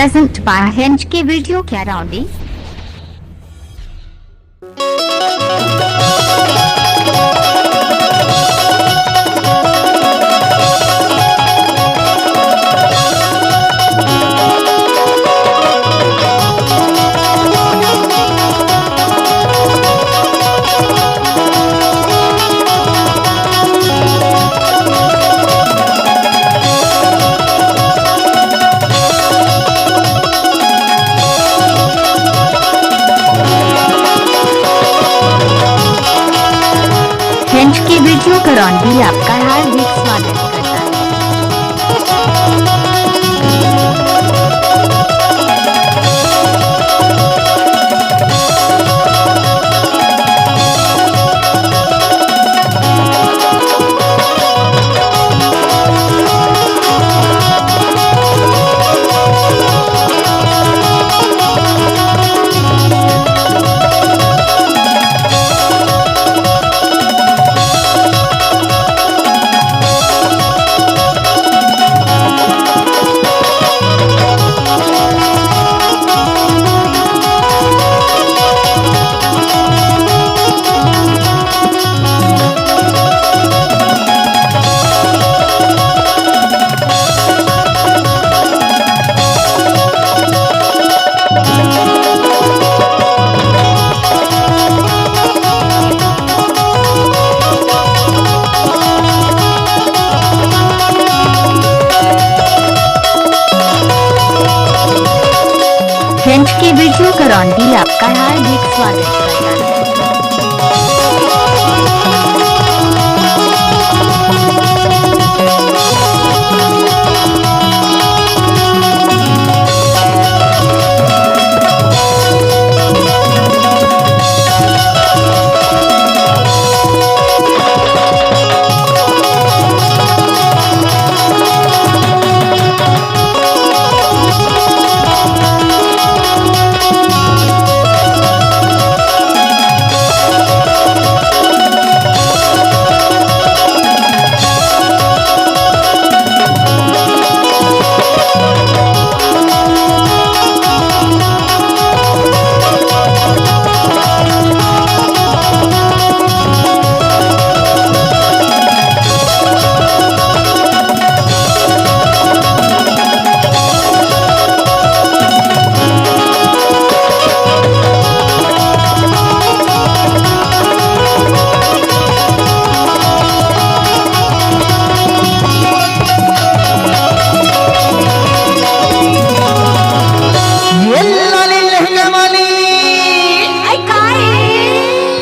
present by Hinge के video क्या राउंडी। Hinge की वीडियो का राउंडी आपका हार्दिक स्वागत करता है। हिंज की वीडियो का राउंडी आपका हार्दिक स्वागत करता है।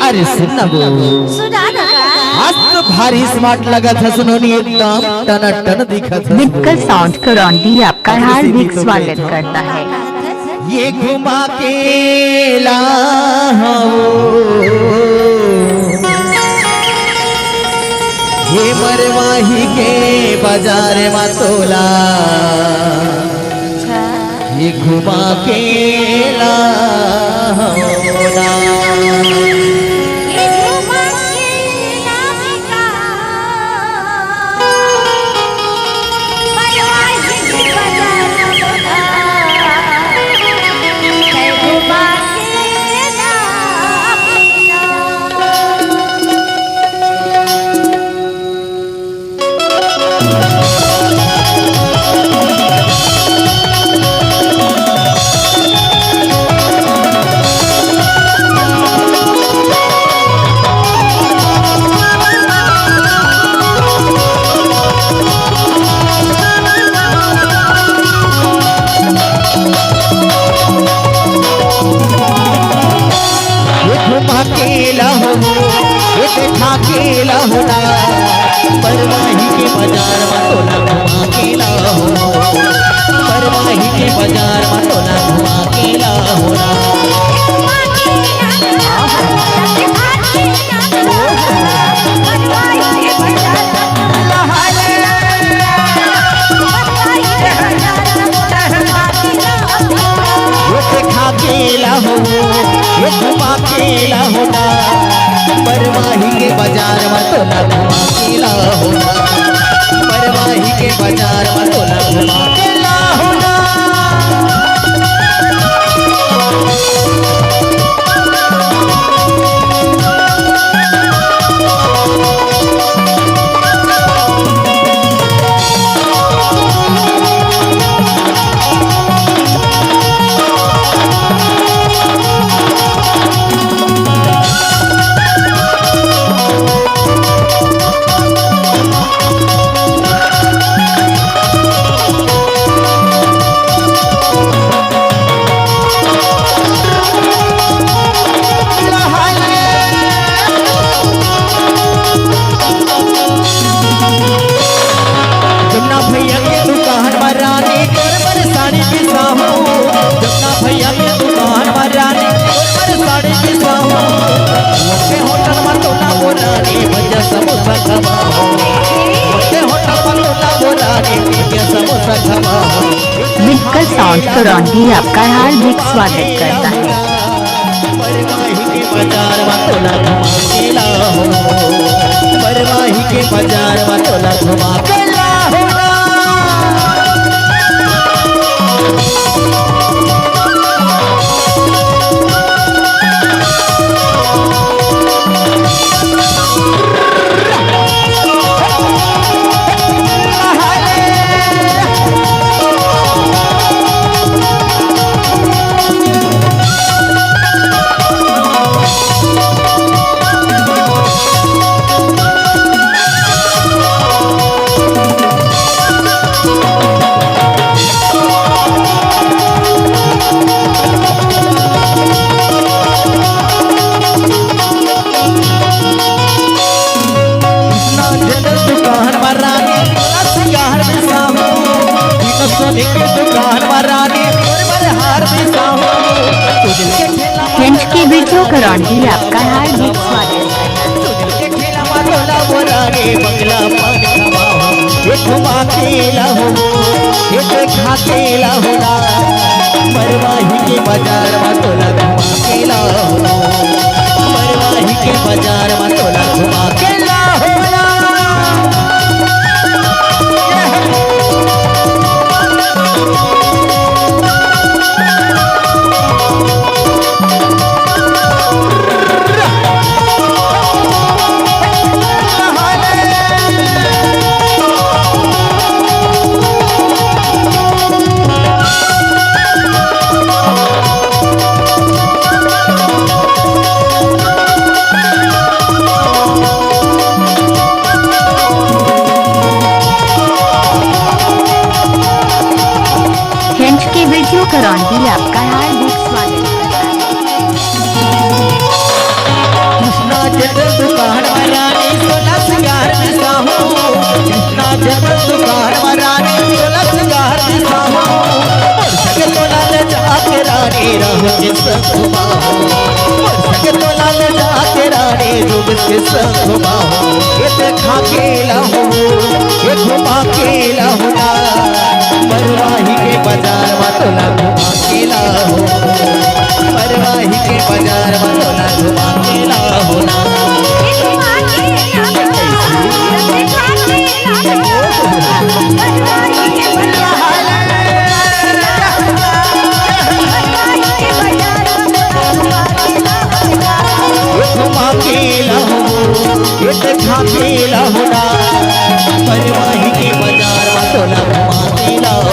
अरे सुनना आज तो भारी स्मार्ट लगा था, सुनोनी एकदम टन टन दिखा था। निक्कल साउंड का राउंडी आपका हार्दिक स्वागत करता है। ये घुमा के लाओ ये मरवाही के बाजार में तोला, ये घुमा के लाओ अकेला होना परवाही के बाजार में तोला घुमा अकेला हो, परवाही के बाजार में तोला घुमा अकेला होना। अकेला हो ये घुमा अकेला होना परवाही के बाजार में तोला घुमा अकेला होना, परवाही के बाजार में तोला घुमा अकेला होना। भजिया समोसा खवा हो विटकल साउंड करौंदी आपका हार्दिक स्वागत करता है। परवाही के बाजार में तोला घुमा के लाओ परवाही के बाजार में तोला घुमा के लाओ फ्रेंड्स की वीडियो करौंदी आपका हार्दिक स्वागत परवाही के बाजार में तोला घुमा के लाओ परवाही के बाजार में तोला घुमा के लाओ फ्रेंड्स की वीडियो करौंदी आपका हार्दिक स्वागत करता है। कृष्णा जनरल दुकान वारानी 16 सिंगार में साहू कृष्णा जनरल दुकान वारानी 16 सिंगार में साहू और सके तो लाल जाके रानी रहो के संग घुमाओ और सके तो लाल जाके रानी रुग के संग घुमाओ ये देखा के लाओ ये घुमा के लाओ ना परवाही के बाजार में तोला घुमा के लाओ परवाही के बाजार में तोला घुमा के लाओ ना घुमा के लाओ ये देखा के लाओ ना परवाही के बाजार में तोला घुमा के लाओ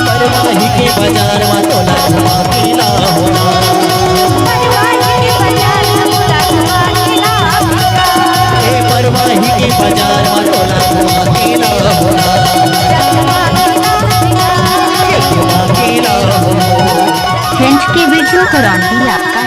परवाही के बाजार में तोला घुमा के लाओ ना परवाही के बाजार में तोला घुमा के लाओ ना घुमा के लाओ फ्रेंड्स की वीडियो करौंदी आपका